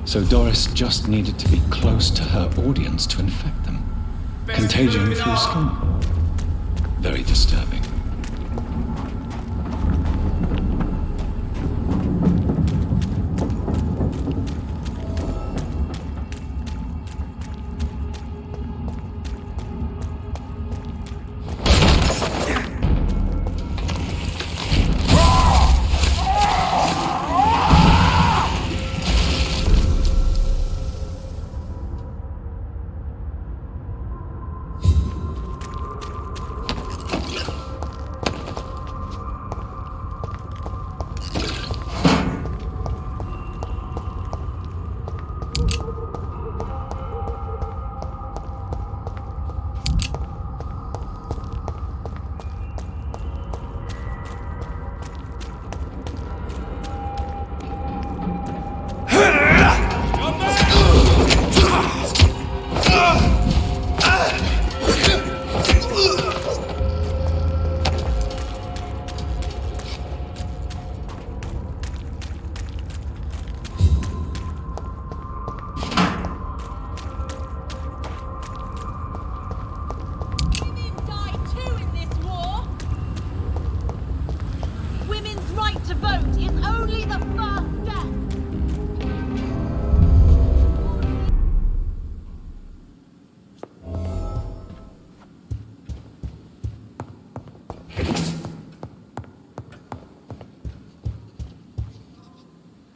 So Doris just needed to be close to her audience to infect them. Contagion through skin. Very disturbing.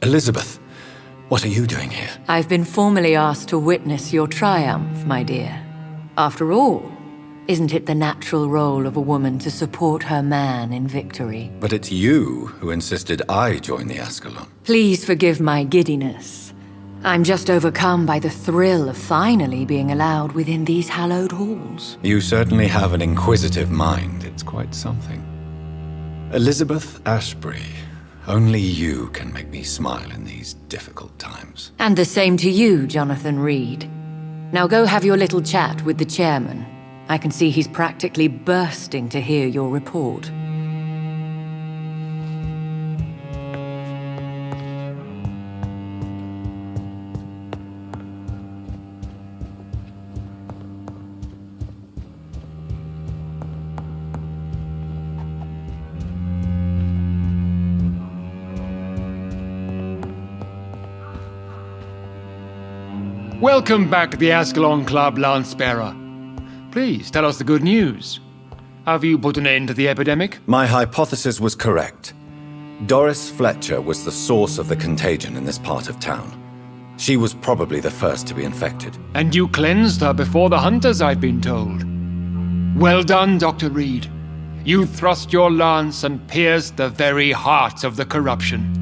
Elizabeth, what are you doing here? I've been formally asked to witness your triumph, my dear. After all, isn't it the natural role of a woman to support her man in victory? But it's you who insisted I join the Ascalon. Please forgive my giddiness. I'm just overcome by the thrill of finally being allowed within these hallowed halls. You certainly have an inquisitive mind. It's quite something. Elizabeth Ashbury. Only you can make me smile in these difficult times. And the same to you, Jonathan Reed. Now go have your little chat with the chairman. I can see he's practically bursting to hear your report. Welcome back to the Ascalon Club, Lance-Bearer. Please, tell us the good news. Have you put an end to the epidemic? My hypothesis was correct. Doris Fletcher was the source of the contagion in this part of town. She was probably the first to be infected. And you cleansed her before the hunters, I've been told. Well done, Dr. Reed. You thrust your lance and pierced the very heart of the corruption.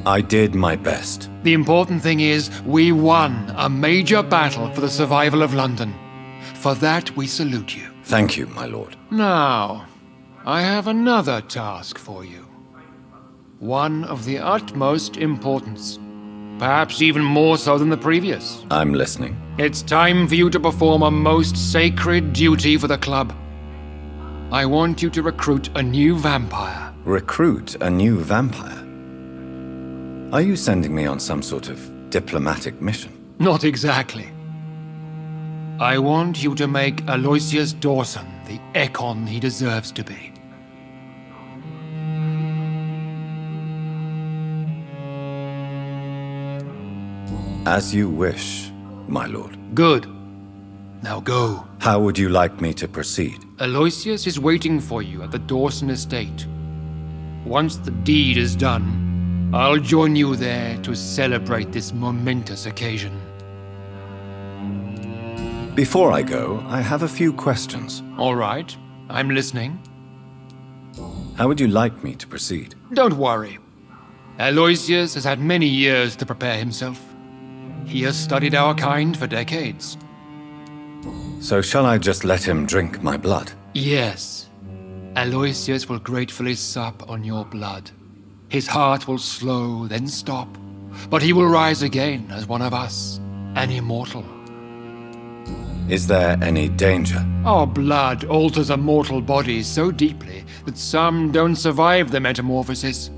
I did my best. The important thing is, we won a major battle for the survival of London. For that, we salute you. Thank you, my lord. Now, I have another task for you. One of the utmost importance. Perhaps even more so than the previous. I'm listening. It's time for you to perform a most sacred duty for the club. I want you to recruit a new vampire. Recruit a new vampire? Are you sending me on some sort of diplomatic mission? Not exactly. I want you to make Aloysius Dawson the Ekon he deserves to be. As you wish, my lord. Good. Now go. How would you like me to proceed? Aloysius is waiting for you at the Dawson estate. Once the deed is done, I'll join you there to celebrate this momentous occasion. Before I go, I have a few questions. All right, I'm listening. How would you like me to proceed? Don't worry. Aloysius has had many years to prepare himself. He has studied our kind for decades. So shall I just let him drink my blood? Yes. Aloysius will gratefully sup on your blood. His heart will slow, then stop. But he will rise again as one of us, an immortal. Is there any danger? Our blood alters a mortal body so deeply that some don't survive the metamorphosis.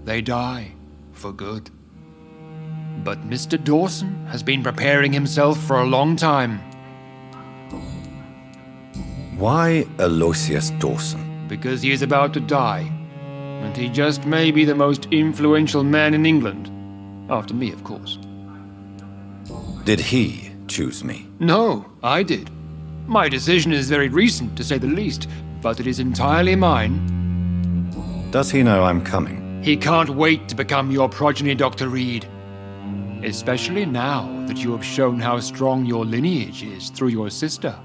They die for good. But Mr. Dawson has been preparing himself for a long time. Why Aloysius Dawson? Because he is about to die. And he just may be the most influential man in England. After me, of course. Did he choose me? No, I did. My decision is very recent, to say the least, but it is entirely mine. Does he know I'm coming? He can't wait to become your progeny, Dr. Reed. Especially now that you have shown how strong your lineage is through your sister.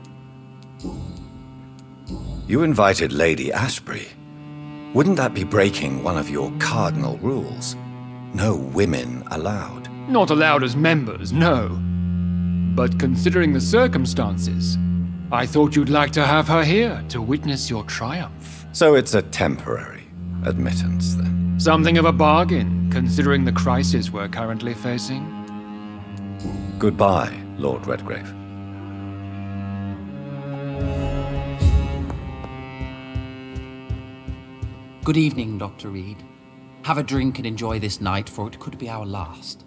You invited Lady Ashbury. Wouldn't that be breaking one of your cardinal rules? No women allowed. Not allowed as members, no. But considering the circumstances, I thought you'd like to have her here to witness your triumph. So it's a temporary admittance, then? Something of a bargain, considering the crisis we're currently facing. Goodbye, Lord Redgrave. Good evening, Dr. Reed. Have a drink and enjoy this night, for it could be our last.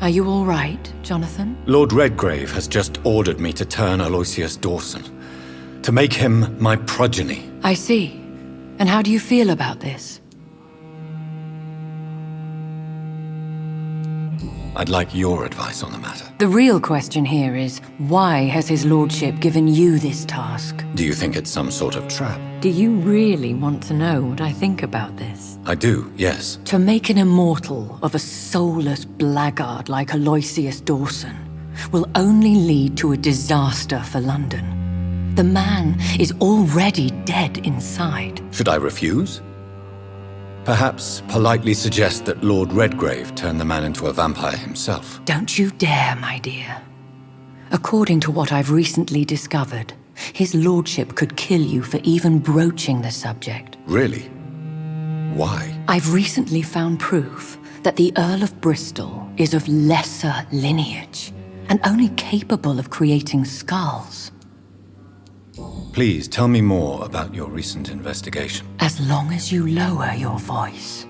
Are you all right, Jonathan? Lord Redgrave has just ordered me to turn Aloysius Dawson, to make him my progeny. I see. And how do you feel about this? I'd like your advice on the matter. The real question here is, why has his lordship given you this task? Do you think it's some sort of trap? Do you really want to know what I think about this? I do, yes. To make an immortal of a soulless blackguard like Aloysius Dawson will only lead to a disaster for London. The man is already dead inside. Should I refuse? Perhaps politely suggest that Lord Redgrave turn the man into a vampire himself. Don't you dare, my dear. According to what I've recently discovered, his lordship could kill you for even broaching the subject. Really? Why? I've recently found proof that the Earl of Bristol is of lesser lineage and only capable of creating skulls. Please tell me more about your recent investigation. As long as you lower your voice.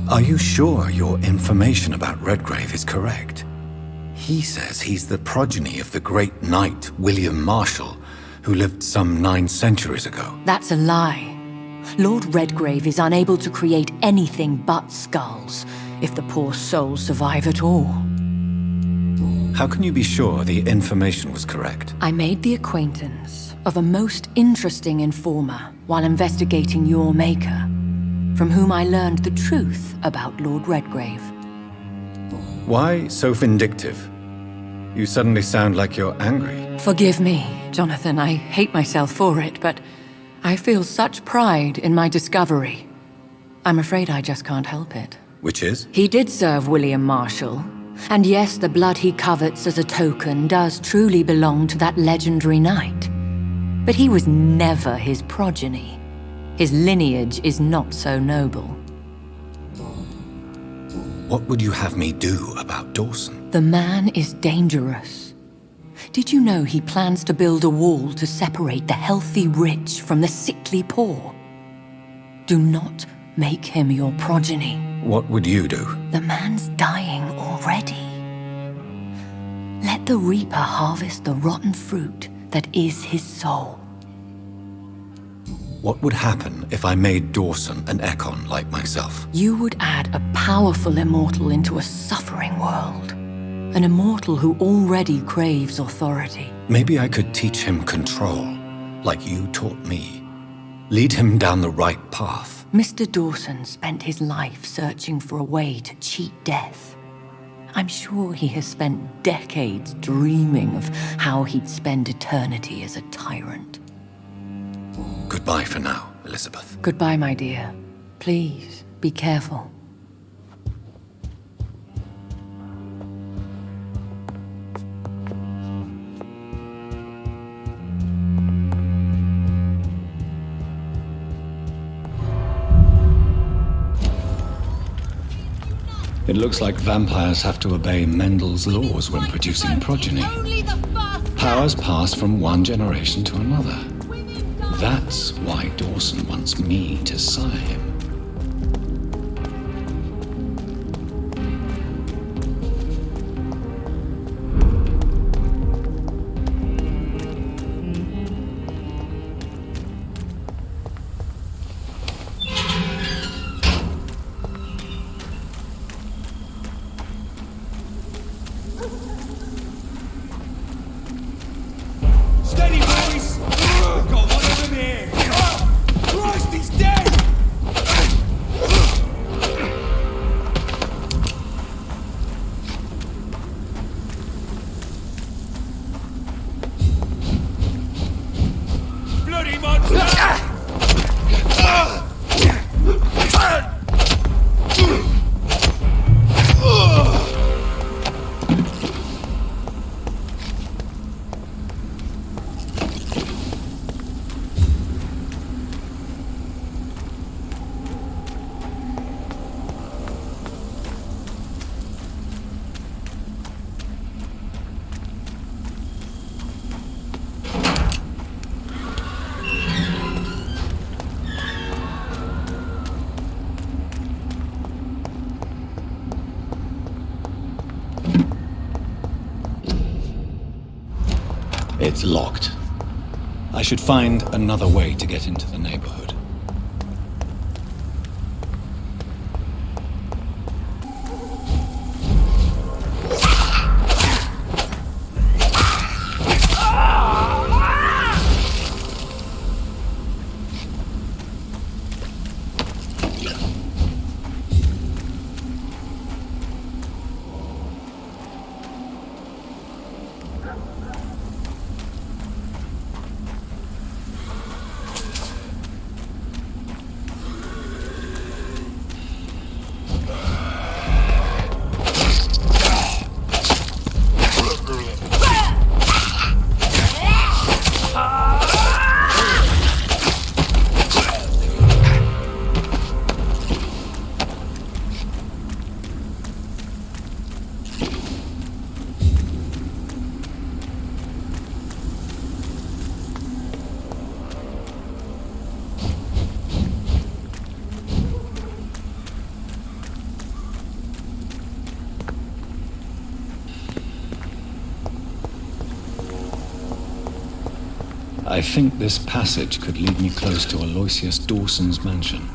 Are you sure your information about Redgrave is correct? He says he's the progeny of the great knight William Marshall, who lived some 9 centuries ago. That's a lie. Lord Redgrave is unable to create anything but skulls, if the poor souls survive at all. How can you be sure the information was correct? I made the acquaintance of a most interesting informer while investigating your maker, from whom I learned the truth about Lord Redgrave. Why so vindictive? You suddenly sound like you're angry. Forgive me, Jonathan. I hate myself for it, but I feel such pride in my discovery. I'm afraid I just can't help it. Which is? He did serve William Marshall. And yes, the blood he covets as a token does truly belong to that legendary knight. But he was never his progeny. His lineage is not so noble. What would you have me do about Dawson? The man is dangerous. Did you know he plans to build a wall to separate the healthy rich from the sickly poor? Do not make him your progeny. What would you do? The man's dying already. Let the reaper harvest the rotten fruit that is his soul. What would happen if I made Dawson an Ekon like myself? You would add a powerful immortal into a suffering world. An immortal who already craves authority. Maybe I could teach him control, like you taught me. Lead him down the right path. Mr. Dawson spent his life searching for a way to cheat death. I'm sure he has spent decades dreaming of how he'd spend eternity as a tyrant. Goodbye for now, Elizabeth. Goodbye, my dear. Please, be careful. It looks like vampires have to obey Mendel's laws when producing progeny. Powers pass from one generation to another. That's why Dawson wants me to sire him. Steady, boys! We've got one of them here! Christ, he's dead! Bloody monster! It's locked. I should find another way to get into the neighborhood. I think this passage could lead me close to Aloysius Dawson's mansion.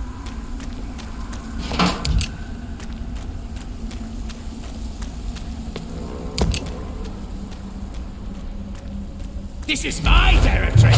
This is my territory!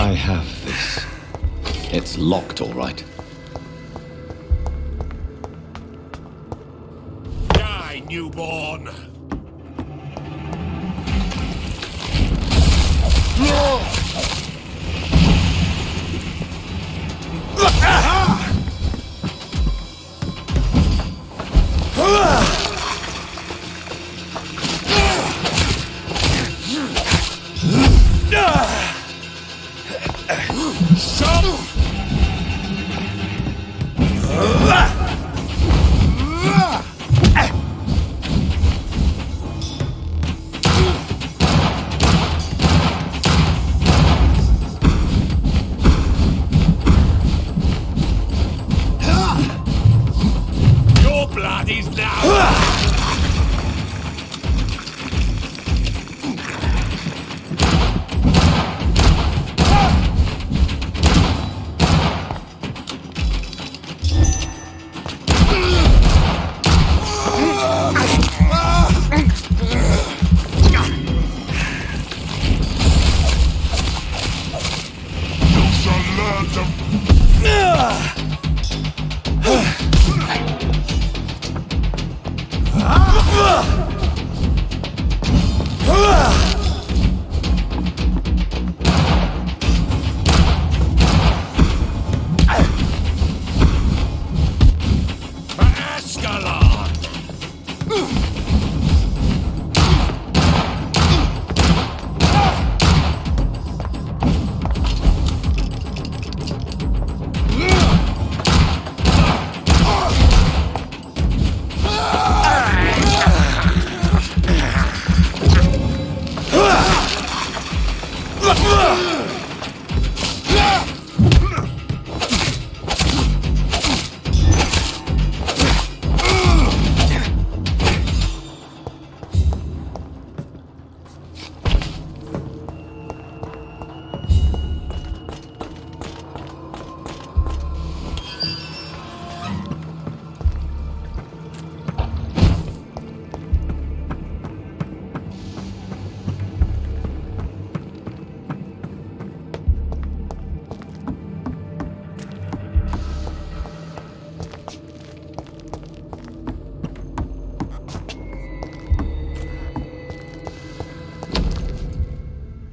I have this. It's locked, all right. Die, newborn! Your blood is now.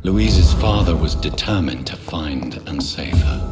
Louise's father was determined to find and save her.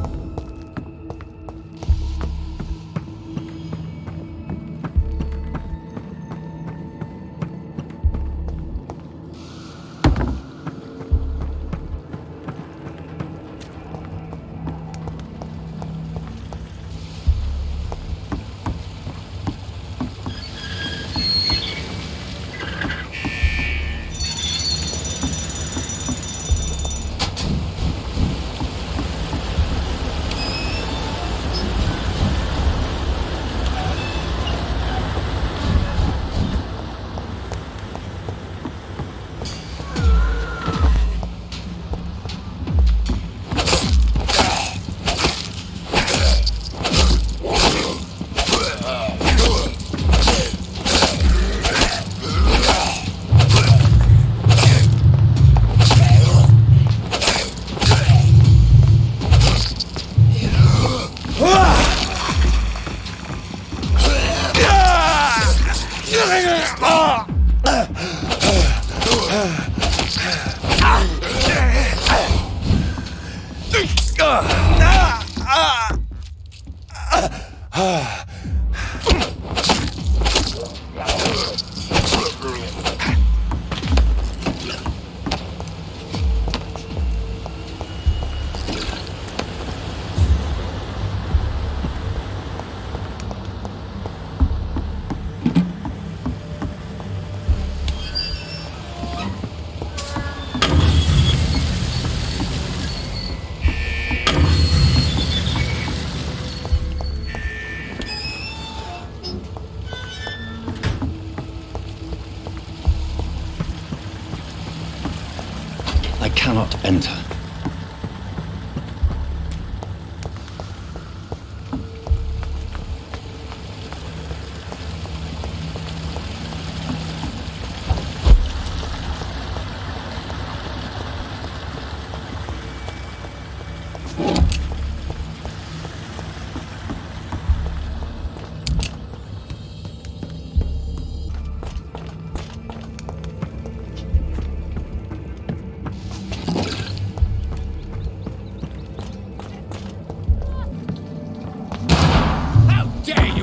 I cannot enter.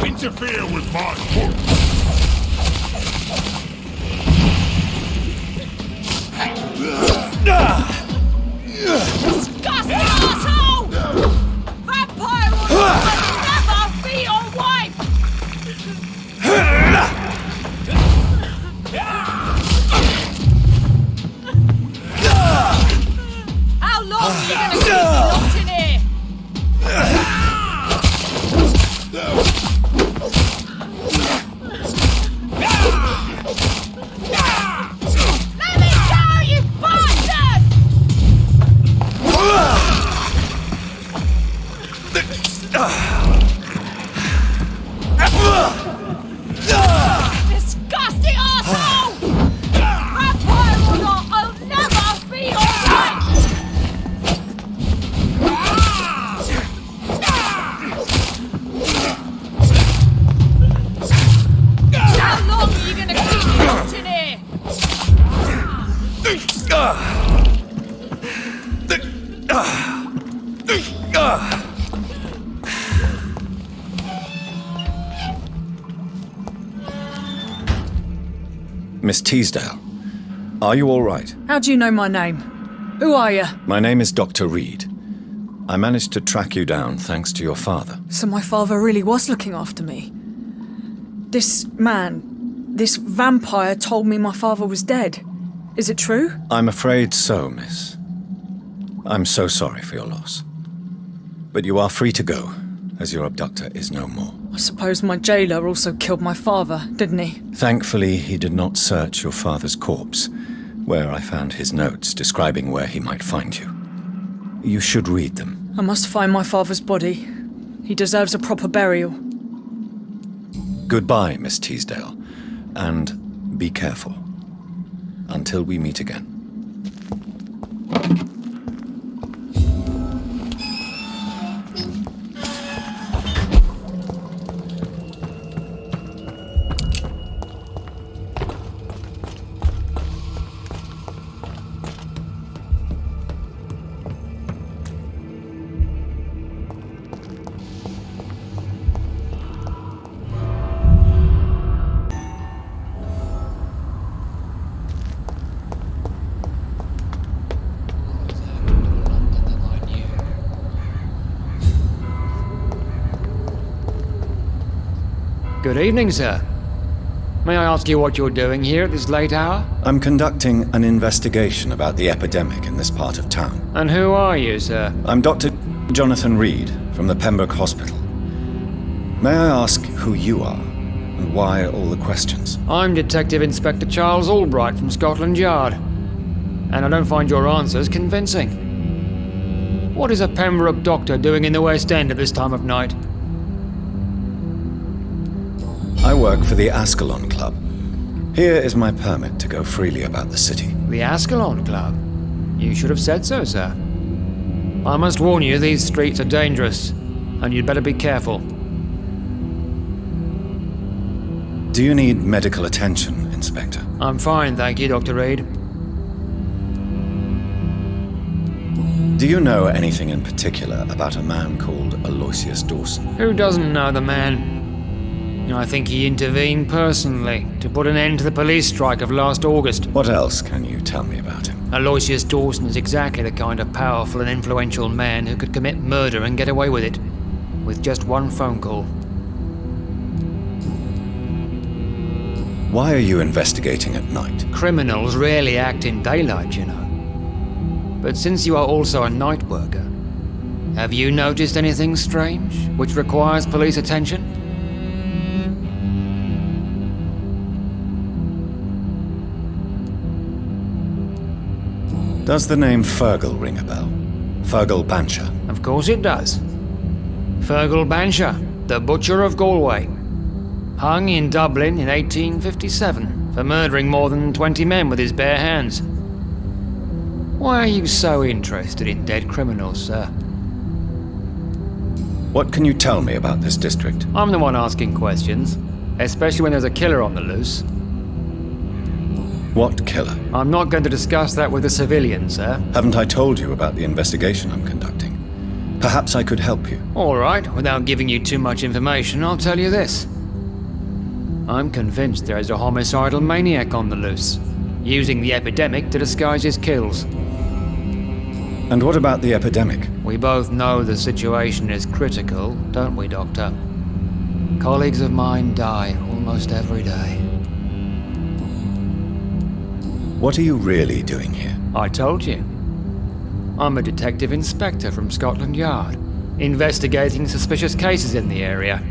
Interfere with my work. Disgusting asshole! Vampire will never be your wife! How long are you gonna keep me locked in here? Let me go, you bastard! Disgusting asshole! Vampire or not, I'll never be your wife! How long are you gonna keep me locked in here? Miss Teasdale, are you all right? How do you know my name? Who are you? My name is Dr. Reed. I managed to track you down thanks to your father. So my father really was looking after me. This man, this vampire told me my father was dead. Is it true? I'm afraid so, miss. I'm so sorry for your loss. But you are free to go, as your abductor is no more. I suppose my jailer also killed my father, didn't he? Thankfully, he did not search your father's corpse, where I found his notes describing where he might find you. You should read them. I must find my father's body. He deserves a proper burial. Goodbye, Miss Teasdale, and be careful. Until we meet again. Good evening, sir. May I ask you what you're doing here at this late hour? I'm conducting an investigation about the epidemic in this part of town. And who are you, sir? I'm Dr. Jonathan Reed from the Pembroke Hospital. May I ask who you are and why all the questions? I'm Detective Inspector Charles Albright from Scotland Yard. And I don't find your answers convincing. What is a Pembroke doctor doing in the West End at this time of night? I work for the Ascalon Club. Here is my permit to go freely about the city. The Ascalon Club? You should have said so, sir. I must warn you, these streets are dangerous, and you'd better be careful. Do you need medical attention, Inspector? I'm fine, thank you, Dr. Reed. Do you know anything in particular about a man called Aloysius Dawson? Who doesn't know the man? I think he intervened personally to put an end to the police strike of last August. What else can you tell me about him? Aloysius Dawson is exactly the kind of powerful and influential man who could commit murder and get away with it, with just one phone call. Why are you investigating at night? Criminals rarely act in daylight, you know. But since you are also a night worker, have you noticed anything strange which requires police attention? Does the name Fergal ring a bell? Fergal Bancher? Of course it does. Fergal Bancher, the Butcher of Galway. Hung in Dublin in 1857 for murdering more than 20 men with his bare hands. Why are you so interested in dead criminals, sir? What can you tell me about this district? I'm the one asking questions, especially when there's a killer on the loose. What killer? I'm not going to discuss that with the civilians, sir. Haven't I told you about the investigation I'm conducting? Perhaps I could help you. All right, without giving you too much information, I'll tell you this. I'm convinced there is a homicidal maniac on the loose, using the epidemic to disguise his kills. And what about the epidemic? We both know the situation is critical, don't we, Doctor? Colleagues of mine die almost every day. What are you really doing here? I told you. I'm a detective inspector from Scotland Yard, investigating suspicious cases in the area.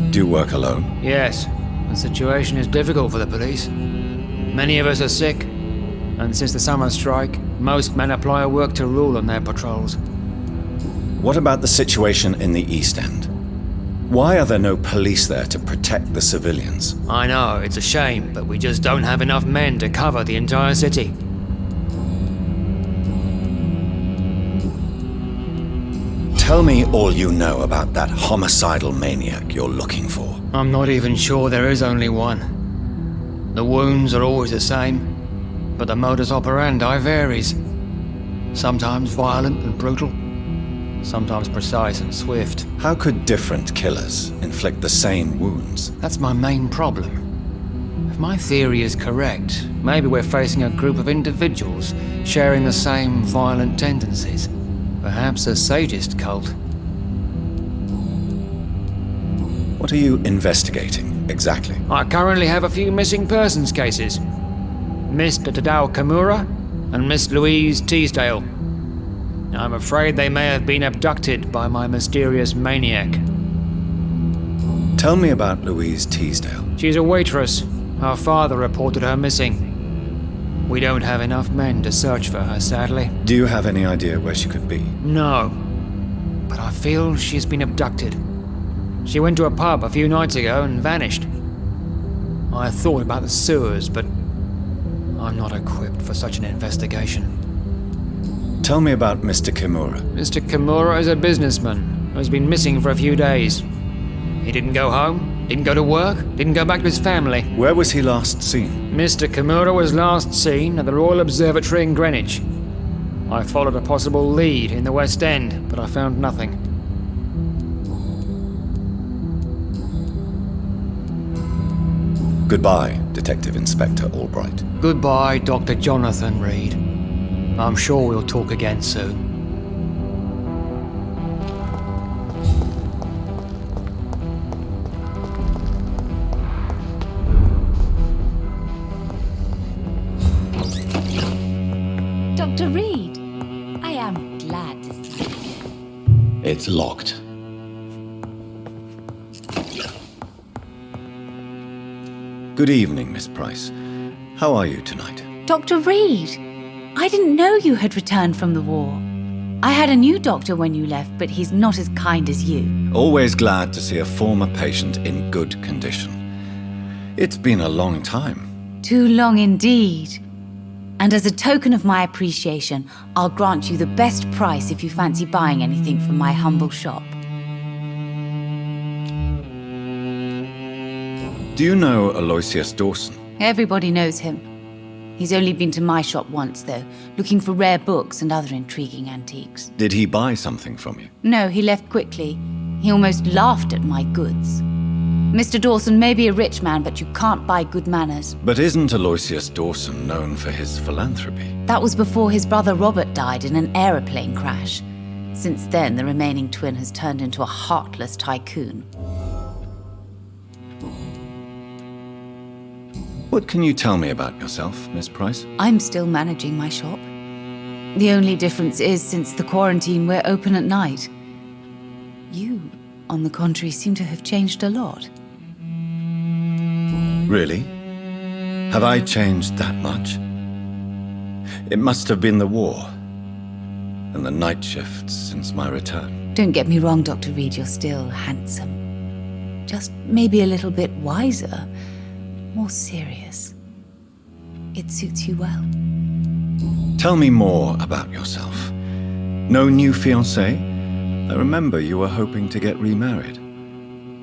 Do you work alone? Yes, the situation is difficult for the police. Many of us are sick, and since the summer strike, most men apply a work to rule on their patrols. What about the situation in the East End? Why are there no police there to protect the civilians? I know, it's a shame, but we just don't have enough men to cover the entire city. Tell me all you know about that homicidal maniac you're looking for. I'm not even sure there is only one. The wounds are always the same, but the modus operandi varies. Sometimes violent and brutal, sometimes precise and swift. How could different killers inflict the same wounds? That's my main problem. If my theory is correct, maybe we're facing a group of individuals sharing the same violent tendencies. Perhaps a sadist cult. What are you investigating, exactly? I currently have a few missing persons cases. Mr. Tadao Kimura and Miss Louise Teasdale. I'm afraid they may have been abducted by my mysterious maniac. Tell me about Louise Teasdale. She's a waitress. Her father reported her missing. We don't have enough men to search for her, sadly. Do you have any idea where she could be? No, but I feel she's been abducted. She went to a pub a few nights ago and vanished. I thought about the sewers, but I'm not equipped for such an investigation. Tell me about Mr. Kimura. Mr. Kimura is a businessman who has been missing for a few days. He didn't go home, didn't go to work, didn't go back to his family. Where was he last seen? Mr. Kimura was last seen at the Royal Observatory in Greenwich. I followed a possible lead in the West End, but I found nothing. Goodbye, Detective Inspector Albright. Goodbye, Dr. Jonathan Reed. I'm sure we'll talk again soon. Dr. Reed, I am glad to see you. It's locked. Good evening, Miss Price. How are you tonight? Dr. Reed, I didn't know you had returned from the war. I had a new doctor when you left, but he's not as kind as you. Always glad to see a former patient in good condition. It's been a long time. Too long indeed. And as a token of my appreciation, I'll grant you the best price if you fancy buying anything from my humble shop. Do you know Aloysius Dawson? Everybody knows him. He's only been to my shop once, though, looking for rare books and other intriguing antiques. Did he buy something from you? No, he left quickly. He almost laughed at my goods. Mr. Dawson may be a rich man, but you can't buy good manners. But isn't Aloysius Dawson known for his philanthropy? That was before his brother Robert died in an aeroplane crash. Since then, the remaining twin has turned into a heartless tycoon. What can you tell me about yourself, Miss Price? I'm still managing my shop. The only difference is, since the quarantine, we're open at night. You, on the contrary, seem to have changed a lot. Really? Have I changed that much? It must have been the war and the night shifts since my return. Don't get me wrong, Dr. Reed, you're still handsome. Just maybe a little bit wiser, more serious. It suits you well. Tell me more about yourself. No new fiancé? I remember you were hoping to get remarried.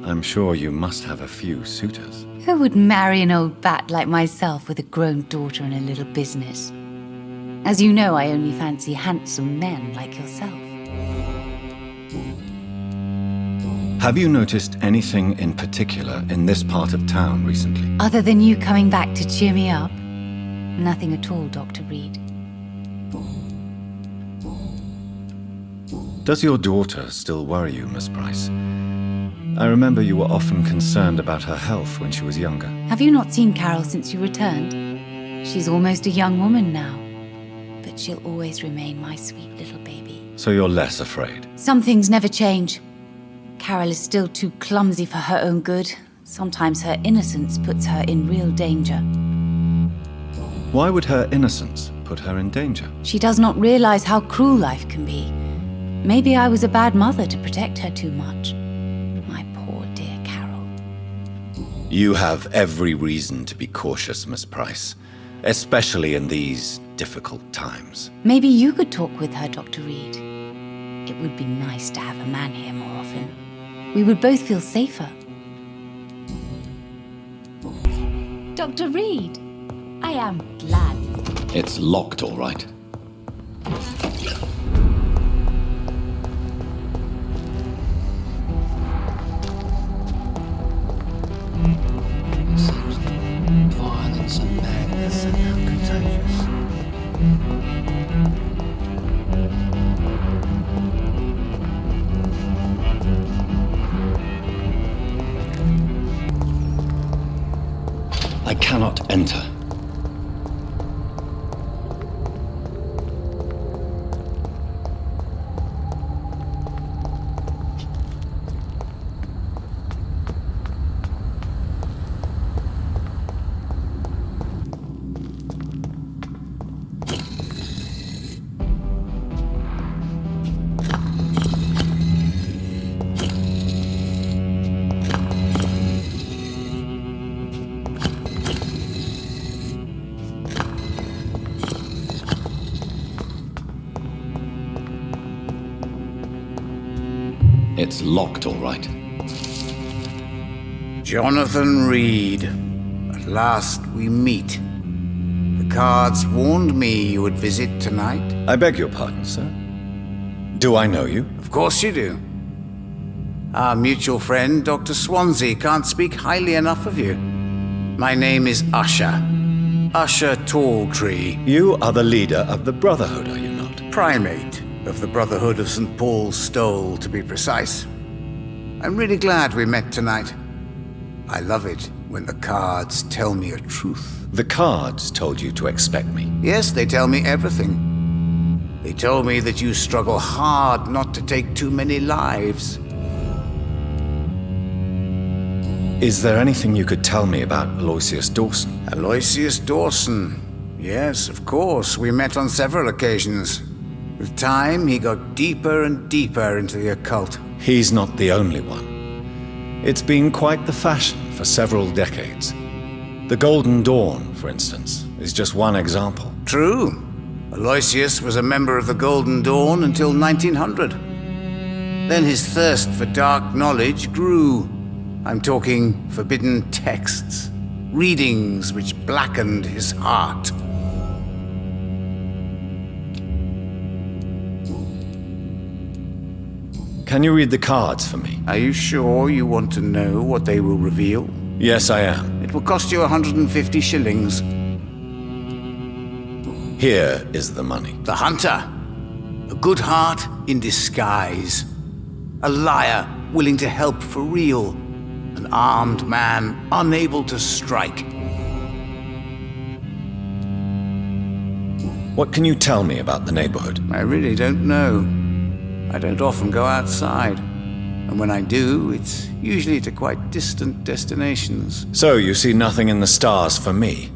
I'm sure you must have a few suitors. Who would marry an old bat like myself with a grown daughter and a little business? As you know, I only fancy handsome men like yourself. Have you noticed anything in particular in this part of town recently? Other than you coming back to cheer me up? Nothing at all, Dr. Reed. Does your daughter still worry you, Miss Price? I remember you were often concerned about her health when she was younger. Have you not seen Carol since you returned? She's almost a young woman now. But she'll always remain my sweet little baby. So you're less afraid? Some things never change. Carol is still too clumsy for her own good. Sometimes her innocence puts her in real danger. Why would her innocence put her in danger? She does not realize how cruel life can be. Maybe I was a bad mother to protect her too much. My poor dear Carol. You have every reason to be cautious, Miss Price, especially in these difficult times. Maybe you could talk with her, Dr. Reed. It would be nice to have a man here more often. We would both feel safer. Dr. Reed, I am glad. It's locked, all right. Violence and madness and how contagious. I cannot enter. It's locked, all right. Jonathan Reed. At last we meet. The cards warned me you would visit tonight. I beg your pardon, sir. Do I know you? Of course you do. Our mutual friend, Dr. Swansea, can't speak highly enough of you. My name is Usher. Usher Talltree. You are the leader of the Brotherhood, are you not? Primate of the Brotherhood of St. Paul's Stole, to be precise. I'm really glad we met tonight. I love it when the cards tell me a truth. The cards told you to expect me. Yes, they tell me everything. They told me that you struggle hard not to take too many lives. Is there anything you could tell me about Aloysius Dawson? Aloysius Dawson. Yes, of course. We met on several occasions. With time, he got deeper and deeper into the occult. He's not the only one. It's been quite the fashion for several decades. The Golden Dawn, for instance, is just one example. True. Aloysius was a member of the Golden Dawn until 1900. Then his thirst for dark knowledge grew. I'm talking forbidden texts, readings which blackened his heart. Can you read the cards for me? Are you sure you want to know what they will reveal? Yes, I am. It will cost you 150 shillings. Here is the money. The hunter. A good heart in disguise. A liar willing to help for real. An armed man unable to strike. What can you tell me about the neighborhood? I really don't know. I don't often go outside. And when I do, it's usually to quite distant destinations. So you see nothing in the stars for me?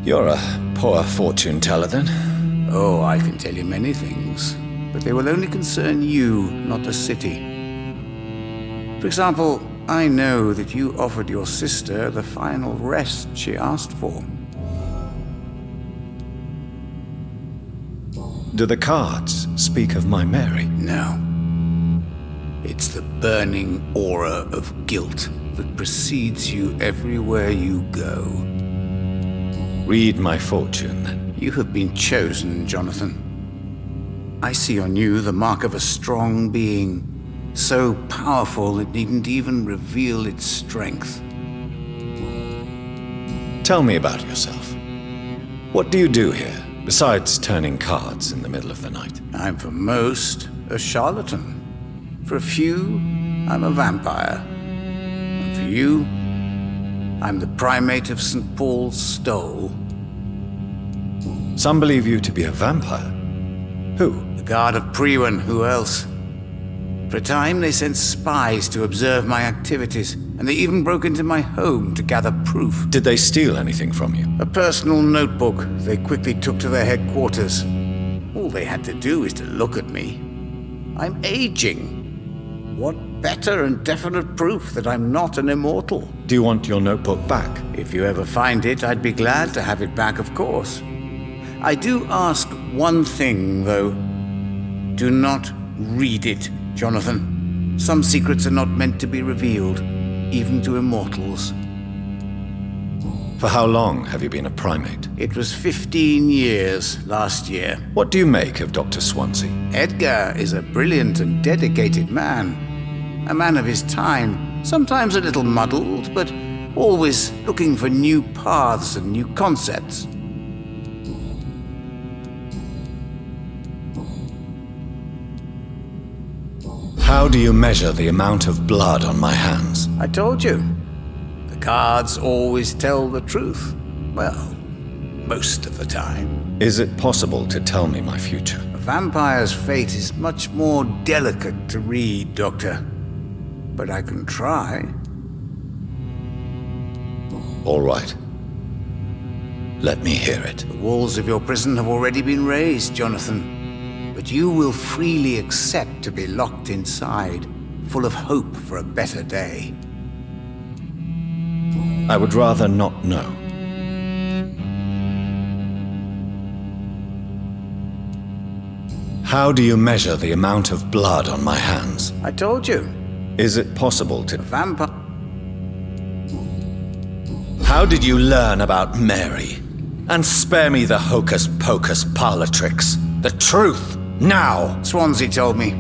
You're a poor fortune teller, then? Oh, I can tell you many things. But they will only concern you, not the city. For example, I know that you offered your sister the final rest she asked for. Do the cards speak of my Mary? No. It's the burning aura of guilt that precedes you everywhere you go. Read my fortune, then. You have been chosen, Jonathan. I see on you the mark of a strong being, so powerful it needn't even reveal its strength. Tell me about yourself. What do you do here, besides turning cards in the middle of the night? I'm for most a charlatan. For a few, I'm a vampire. And for you, I'm the primate of St. Paul's Stole. Some believe you to be a vampire. Who? The guard of Priwen, who else? For a time, they sent spies to observe my activities, and they even broke into my home to gather proof. Did they steal anything from you? A personal notebook they quickly took to their headquarters. All they had to do is to look at me. I'm aging. What better and definite proof that I'm not an immortal? Do you want your notebook back? If you ever find it, I'd be glad to have it back, of course. I do ask one thing, though. Do not read it, Jonathan. Some secrets are not meant to be revealed, even to immortals. For how long have you been a primate? It was 15 years last year. What do you make of Dr. Swansea? Edgar is a brilliant and dedicated man. A man of his time, sometimes a little muddled, but always looking for new paths and new concepts. How do you measure the amount of blood on my hands? I told you. The cards always tell the truth. Well, most of the time. Is it possible to tell me my future? A vampire's fate is much more delicate to read, Doctor. But I can try. All right. Let me hear it. The walls of your prison have already been raised, Jonathan. But you will freely accept to be locked inside, full of hope for a better day. I would rather not know. How do you measure the amount of blood on my hands? I told you. Is it possible to... Vampire... How did you learn about Mary? And spare me the hocus-pocus parlor tricks. The truth, now! Swansea told me.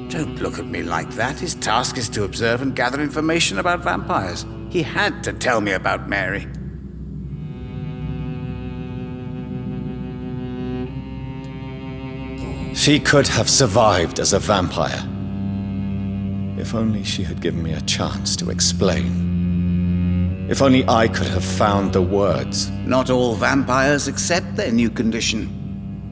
Don't look at me like that. His task is to observe and gather information about vampires. He had to tell me about Mary. She could have survived as a vampire. If only she had given me a chance to explain. If only I could have found the words. Not all vampires accept their new condition.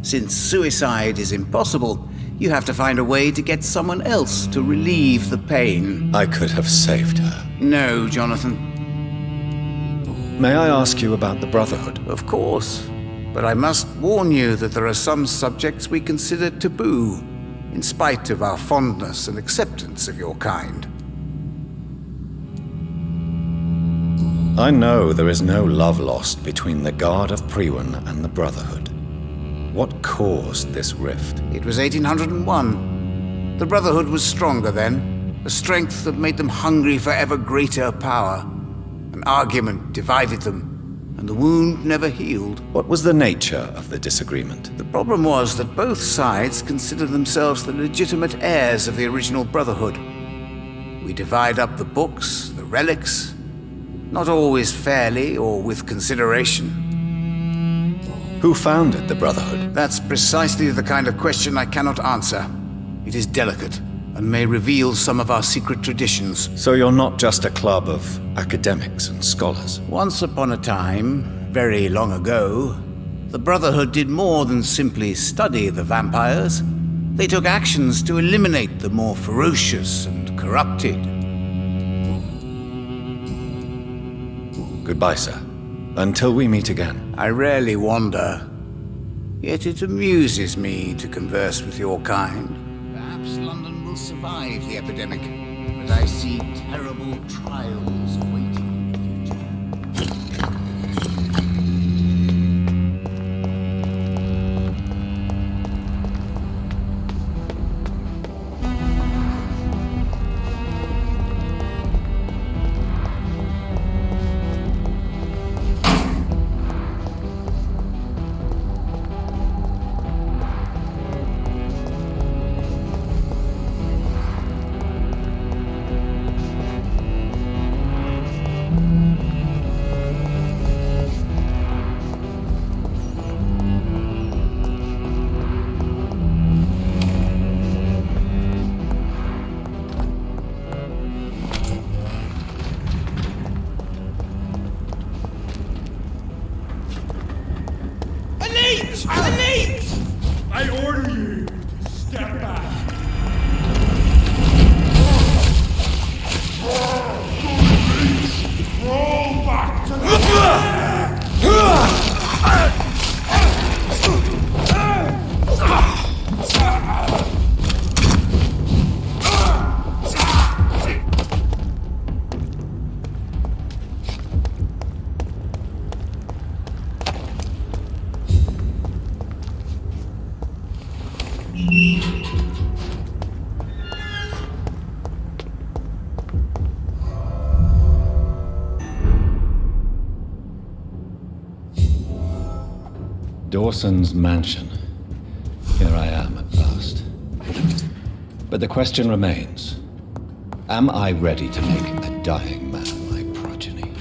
Since suicide is impossible, you have to find a way to get someone else to relieve the pain. I could have saved her. No, Jonathan. May I ask you about the Brotherhood? Of course. But I must warn you that there are some subjects we consider taboo, in spite of our fondness and acceptance of your kind. I know there is no love lost between the Guard of Priwen and the Brotherhood. What caused this rift? It was 1801. The Brotherhood was stronger then, a strength that made them hungry for ever greater power. An argument divided them, and the wound never healed. What was the nature of the disagreement? The problem was that both sides considered themselves the legitimate heirs of the original Brotherhood. We divide up the books, the relics, not always fairly or with consideration. Who founded the Brotherhood? That's precisely the kind of question I cannot answer. It is delicate and may reveal some of our secret traditions. So you're not just a club of academics and scholars? Once upon a time, very long ago, the Brotherhood did more than simply study the vampires. They took actions to eliminate the more ferocious and corrupted. Goodbye, sir. Until we meet again. I rarely wander, yet it amuses me to converse with your kind. Perhaps London will survive the epidemic, but I see terrible trials awaiting the future. I order you to step back. Roll back to the Dawson's mansion. Here I am at last. But the question remains, am I ready to make a dying man my progeny?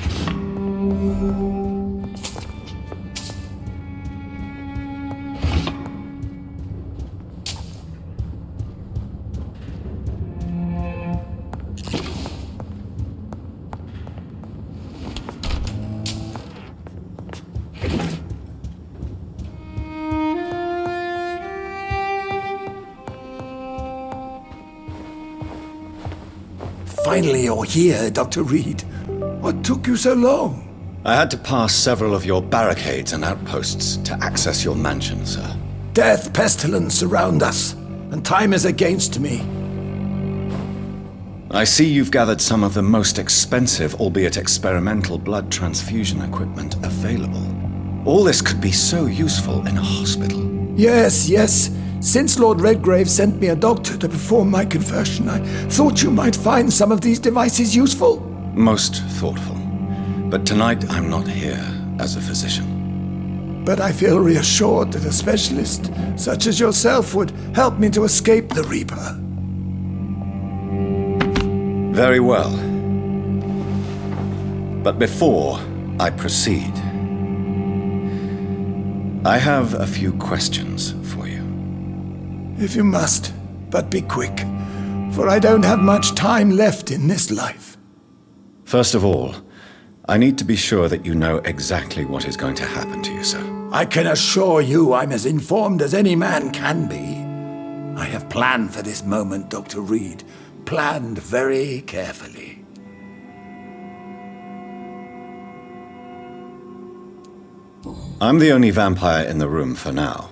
Finally you're here, Dr. Reed. What took you so long? I had to pass several of your barricades and outposts to access your mansion, sir. Death, pestilence surround us, and time is against me. I see you've gathered some of the most expensive, albeit experimental, blood transfusion equipment available. All this could be so useful in a hospital. Yes. Since Lord Redgrave sent me a doctor to perform my conversion, I thought you might find some of these devices useful. Most thoughtful. But tonight I'm not here as a physician. But I feel reassured that a specialist such as yourself would help me to escape the Reaper. Very well. But before I proceed, I have a few questions for you. If you must, but be quick, for I don't have much time left in this life. First of all, I need to be sure that you know exactly what is going to happen to you, sir. I can assure you I'm as informed as any man can be. I have planned for this moment, Dr. Reed. Planned very carefully. I'm the only vampire in the room for now,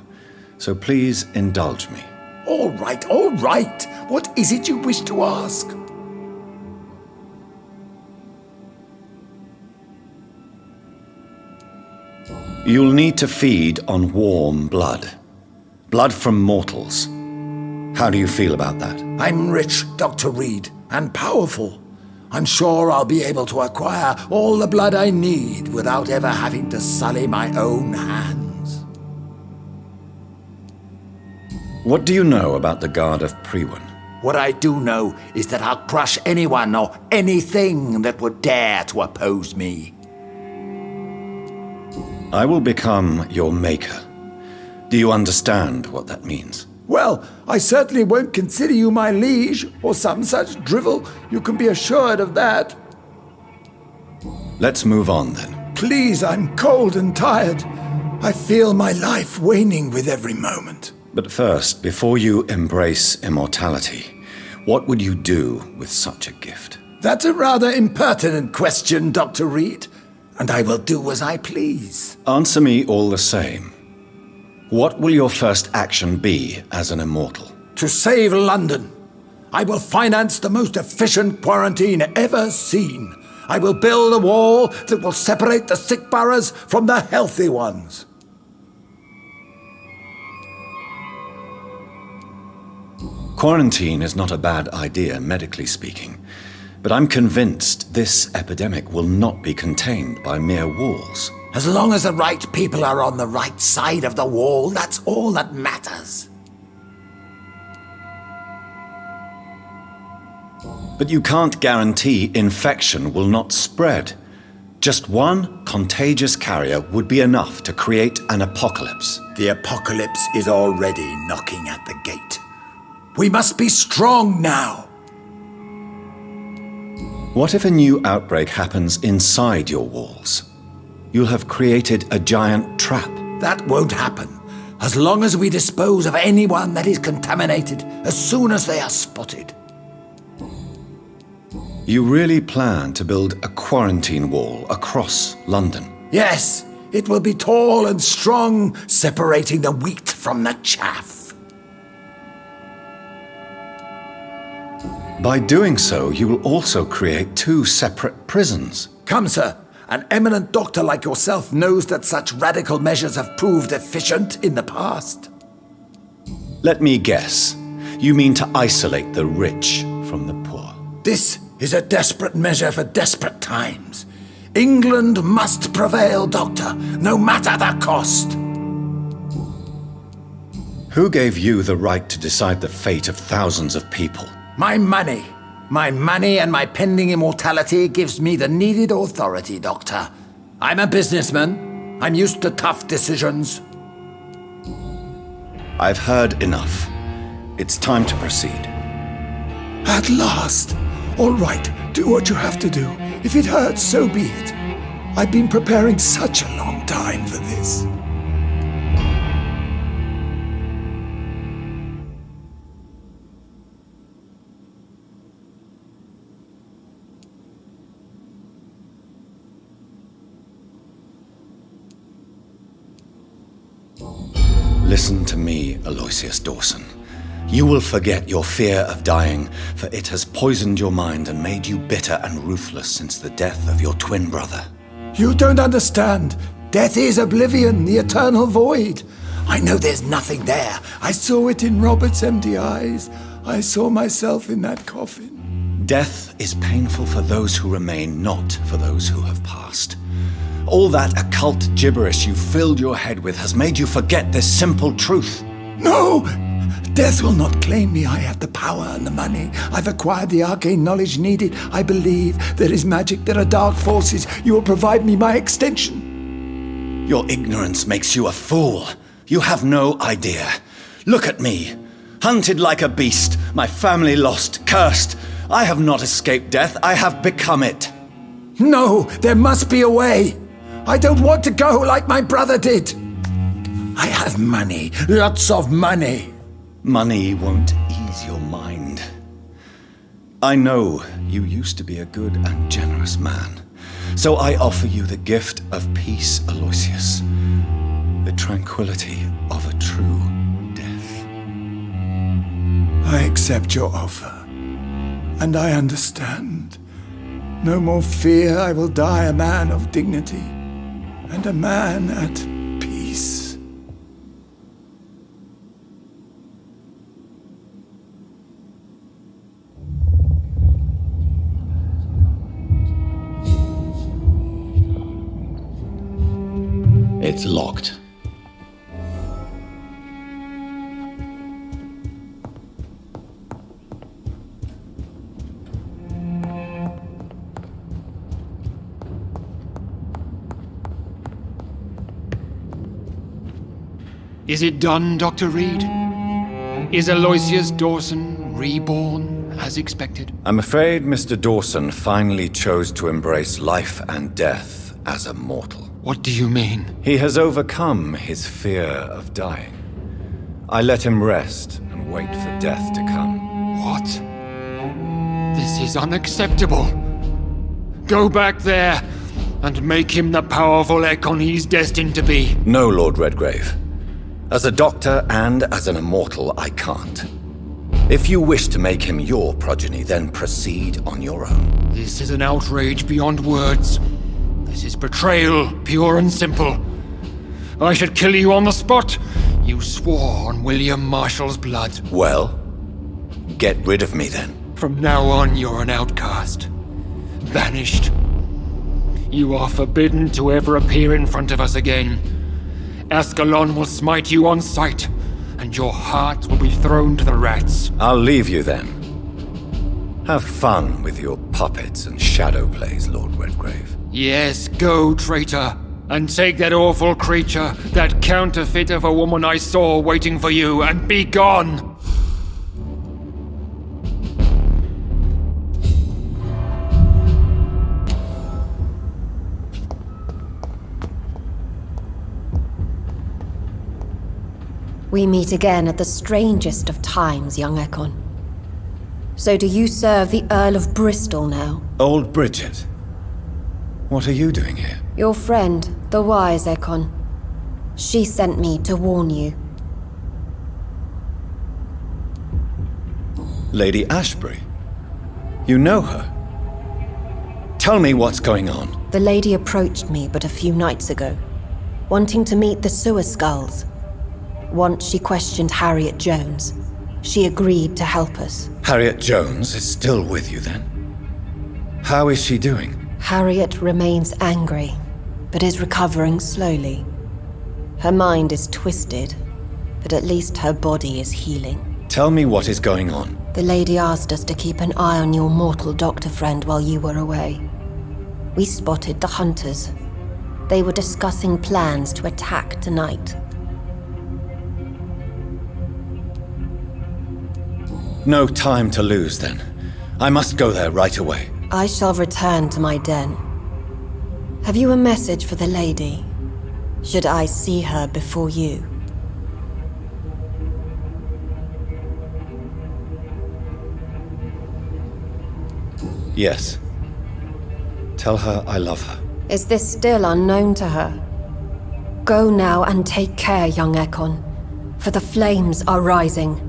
so please indulge me. All right, all right. What is it you wish to ask? You'll need to feed on warm blood. Blood from mortals. How do you feel about that? I'm rich, Dr. Reed, and powerful. I'm sure I'll be able to acquire all the blood I need without ever having to sully my own hands. What do you know about the Guard of Priwen? What I do know is that I'll crush anyone or anything that would dare to oppose me. I will become your maker. Do you understand what that means? Well, I certainly won't consider you my liege, or some such drivel. You can be assured of that. Let's move on, then. Please, I'm cold and tired. I feel my life waning with every moment. But first, before you embrace immortality, what would you do with such a gift? That's a rather impertinent question, Dr. Reed, and I will do as I please. Answer me all the same. What will your first action be as an immortal? To save London. I will finance the most efficient quarantine ever seen. I will build a wall that will separate the sick boroughs from the healthy ones. Quarantine is not a bad idea, medically speaking, but I'm convinced this epidemic will not be contained by mere walls. As long as the right people are on the right side of the wall, that's all that matters. But you can't guarantee infection will not spread. Just one contagious carrier would be enough to create an apocalypse. The apocalypse is already knocking at the gate. We must be strong now. What if a new outbreak happens inside your walls? You'll have created a giant trap. That won't happen, as long as we dispose of anyone that is contaminated as soon as they are spotted. You really plan to build a quarantine wall across London? Yes, it will be tall and strong, separating the wheat from the chaff. By doing so, you will also create two separate prisons. Come, sir. An eminent doctor like yourself knows that such radical measures have proved efficient in the past. Let me guess. You mean to isolate the rich from the poor? This is a desperate measure for desperate times. England must prevail, Doctor, no matter the cost. Who gave you the right to decide the fate of thousands of people? My money. My money and my pending immortality gives me the needed authority, Doctor. I'm a businessman. I'm used to tough decisions. I've heard enough. It's time to proceed. At last. All right, do what you have to do. If it hurts, so be it. I've been preparing such a long time for this. Listen to me, Aloysius Dawson. You will forget your fear of dying, for it has poisoned your mind and made you bitter and ruthless since the death of your twin brother. You don't understand. Death is oblivion, the eternal void. I know there's nothing there. I saw it in Robert's empty eyes. I saw myself in that coffin. Death is painful for those who remain, not for those who have passed. All that occult gibberish you filled your head with has made you forget this simple truth. No! Death will not claim me. I have the power and the money. I've acquired the arcane knowledge needed. I believe there is magic, there are dark forces. You will provide me my extension. Your ignorance makes you a fool. You have no idea. Look at me. Hunted like a beast, my family lost, cursed. I have not escaped death, I have become it. No, there must be a way. I don't want to go like my brother did. I have money, lots of money. Money won't ease your mind. I know you used to be a good and generous man, so I offer you the gift of peace, Aloysius. The tranquility of a true death. I accept your offer, and I understand. No more fear, I will die a man of dignity, and a man at peace. It's locked. Is it done, Dr. Reed? Is Aloysius Dawson reborn as expected? I'm afraid Mr. Dawson finally chose to embrace life and death as a mortal. What do you mean? He has overcome his fear of dying. I let him rest and wait for death to come. What? This is unacceptable. Go back there and make him the powerful Ekon he's destined to be. No, Lord Redgrave. As a doctor and as an immortal, I can't. If you wish to make him your progeny, then proceed on your own. This is an outrage beyond words. This is betrayal, pure and simple. I should kill you on the spot. You swore on William Marshall's blood. Well, get rid of me then. From now on, you're an outcast. Banished. You are forbidden to ever appear in front of us again. Ascalon will smite you on sight, and your heart will be thrown to the rats. I'll leave you then. Have fun with your puppets and shadow plays, Lord Redgrave. Yes, go, traitor, and take that awful creature, that counterfeit of a woman I saw waiting for you, and be gone! We meet again at the strangest of times, young Ekon. So do you serve the Earl of Bristol now? Old Bridget. What are you doing here? Your friend, the wise Ekon. She sent me to warn you. Lady Ashbury? You know her? Tell me what's going on. The lady approached me but a few nights ago, wanting to meet the Sewer Skulls. Once she questioned Harriet Jones. She agreed to help us. Harriet Jones is still with you then? How is she doing? Harriet remains angry, but is recovering slowly. Her mind is twisted, but at least her body is healing. Tell me what is going on. The lady asked us to keep an eye on your mortal doctor friend while you were away. We spotted the hunters. They were discussing plans to attack tonight. No time to lose, then. I must go there right away. I shall return to my den. Have you a message for the lady? Should I see her before you? Yes. Tell her I love her. Is this still unknown to her? Go now and take care, young Ekon, for the flames are rising.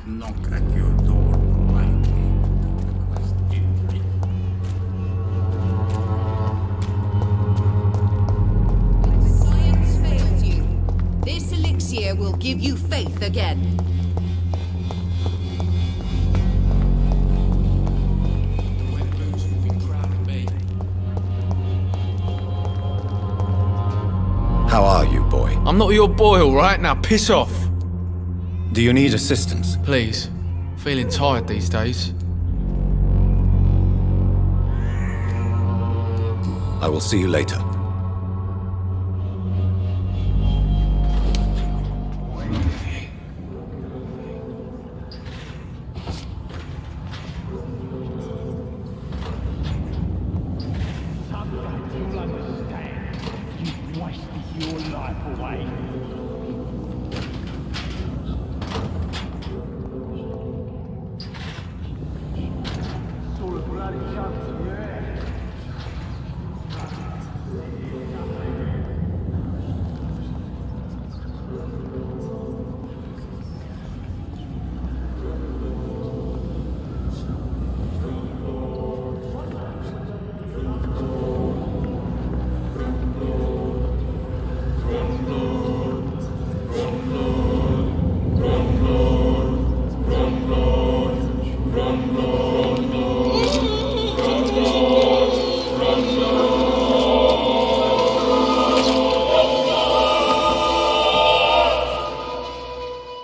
not knock at your door politely. When science fails you, this elixir will give you faith again. How are you, boy? I'm not your boy, alright? Now piss off. Do you need assistance? Please. Feeling tired these days. I will see you later.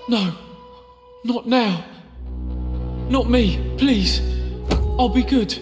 No, not now. Not me, please. I'll be good.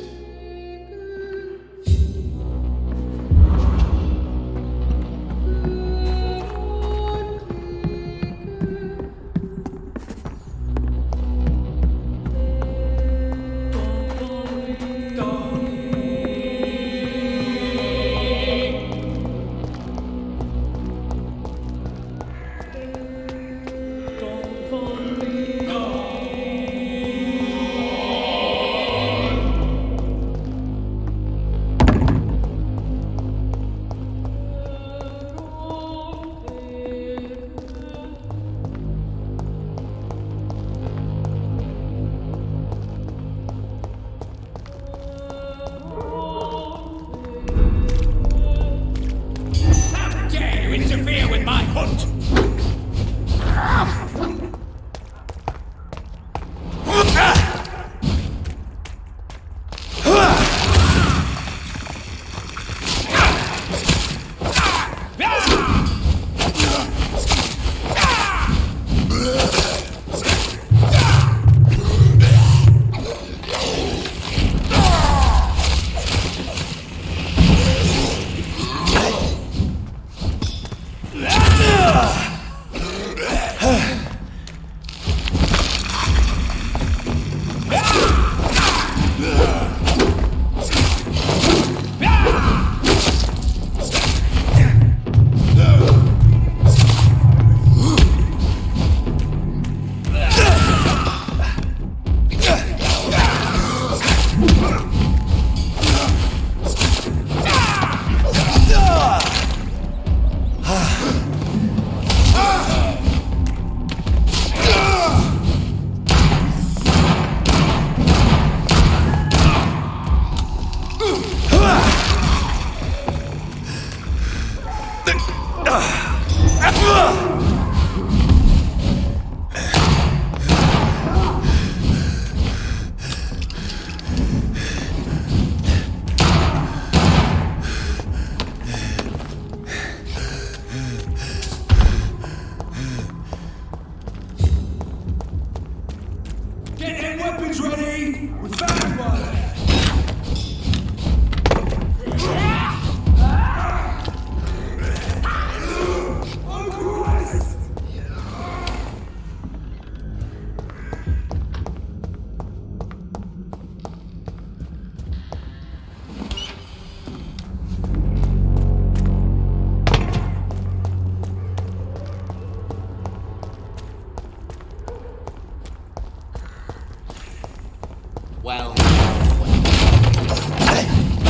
Well,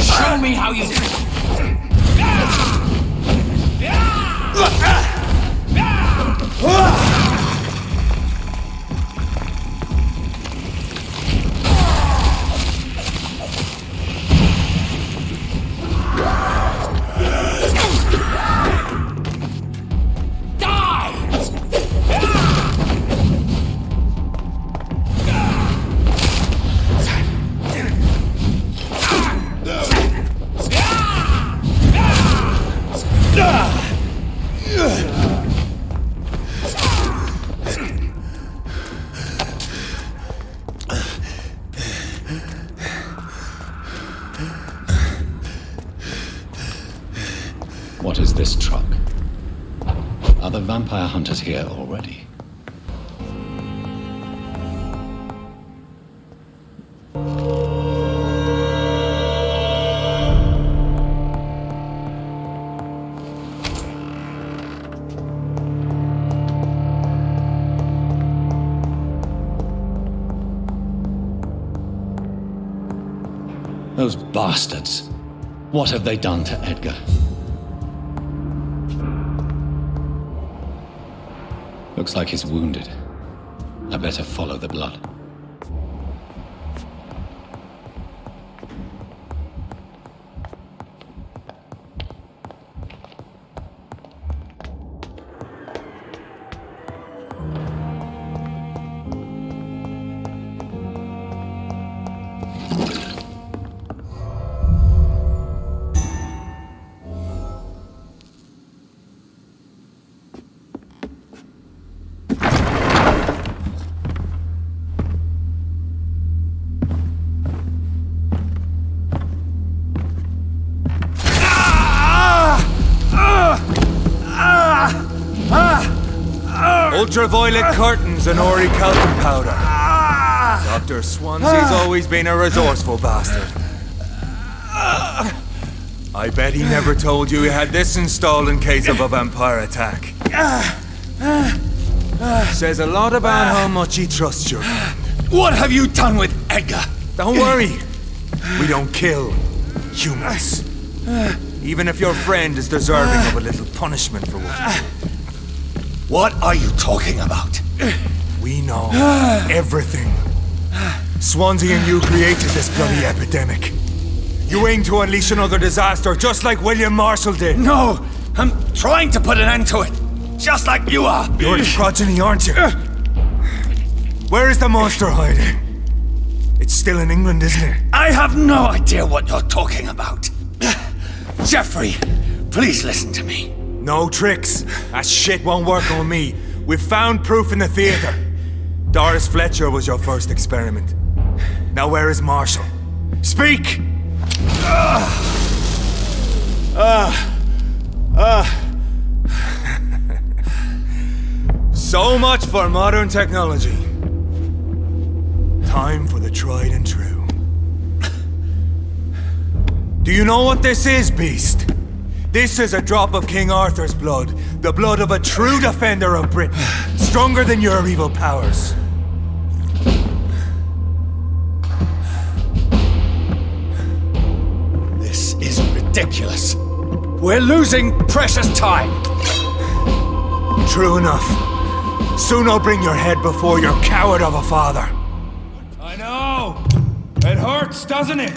show me how you do it. What is this truck? Are the vampire hunters here already? Those bastards! What have they done to Edgar? Looks like he's wounded. I better follow the blood. Ultraviolet curtains and orichalcum powder. Dr. Swansea's always been a resourceful bastard. I bet he never told you he had this installed in case of a vampire attack. Says a lot about how much he trusts you. What have you done with Edgar? Don't worry. We don't kill humans. Even if your friend is deserving of a little punishment for what he did. What are you talking about? We know everything. Swansea and you created this bloody epidemic. You aim to unleash another disaster just like William Marshall did. No! I'm trying to put an end to it. Just like you are. You're his progeny, aren't you? Where is the monster hiding? It's still in England, isn't it? I have no idea what you're talking about. Jeffrey, please listen to me. No tricks. That shit won't work on me. We've found proof in the theater. Doris Fletcher was your first experiment. Now where is Marshall? Speak! So much for modern technology. Time for the tried and true. Do you know what this is, Beast? This is a drop of King Arthur's blood. The blood of a true defender of Britain. Stronger than your evil powers. This is ridiculous. We're losing precious time. True enough. Soon I'll bring your head before your coward of a father. I know! It hurts, doesn't it?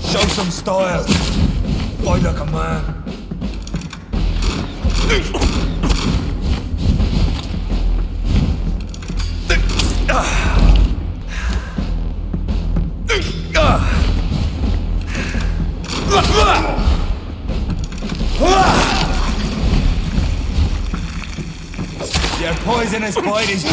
Show some style. Fight like a man. Your poisonous bite is...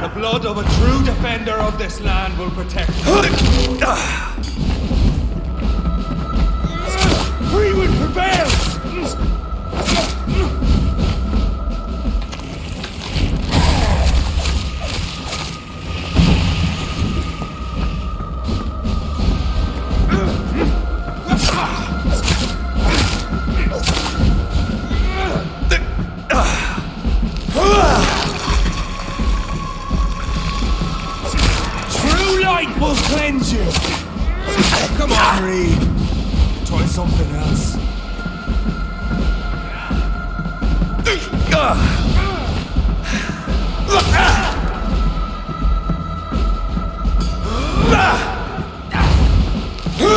The blood of a true defender of this land will protect you. Freewood prevails! Will cleanse you. Come on, Reed. Try something else.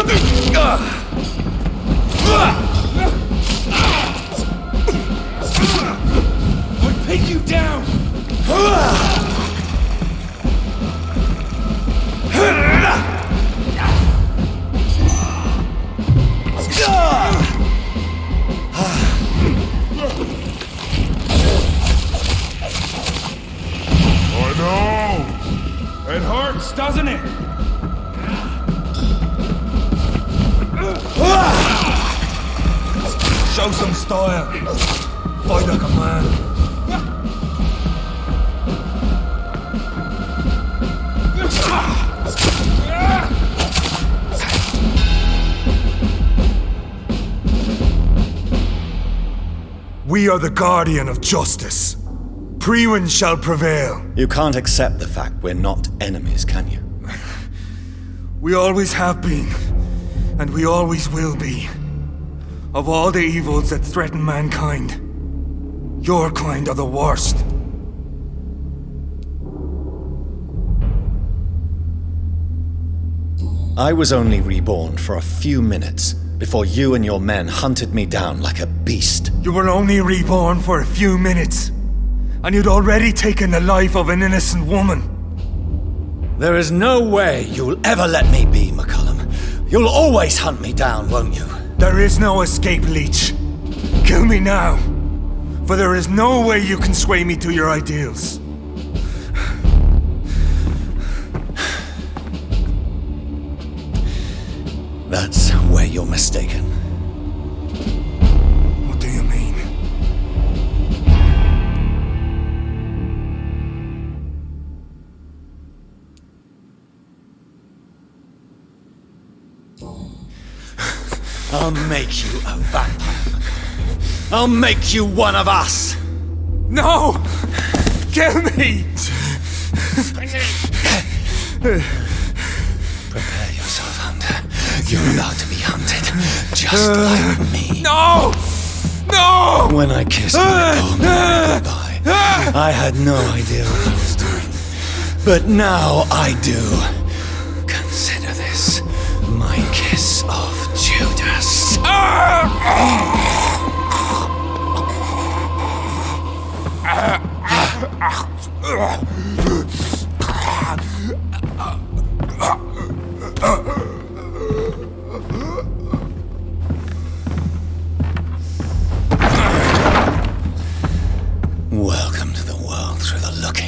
I'll pin you down! I know! It hurts, doesn't it? Show some style. Fight like a man. We are the guardian of justice. Priwen shall prevail. You can't accept the fact we're not enemies, can you? We always have been, and we always will be. Of all the evils that threaten mankind, your kind are the worst. I was only reborn for a few minutes before you and your men hunted me down like a beast. You were only reborn for a few minutes, and you'd already taken the life of an innocent woman. There is no way you'll ever let me be, McCullum. You'll always hunt me down, won't you? There is no escape, Leech. Kill me now, for there is no way you can sway me to your ideals. That's where you're mistaken. What do you mean? I'll make you a vampire. I'll make you one of us. No! Kill me! Prepare yourself, Hunter. You're about to be hunted, just like me. No! No! When I kissed my poor Mary goodbye, I had no idea what I was doing. But now I do. Consider this my kiss of Judas. Welcome to the world through the looking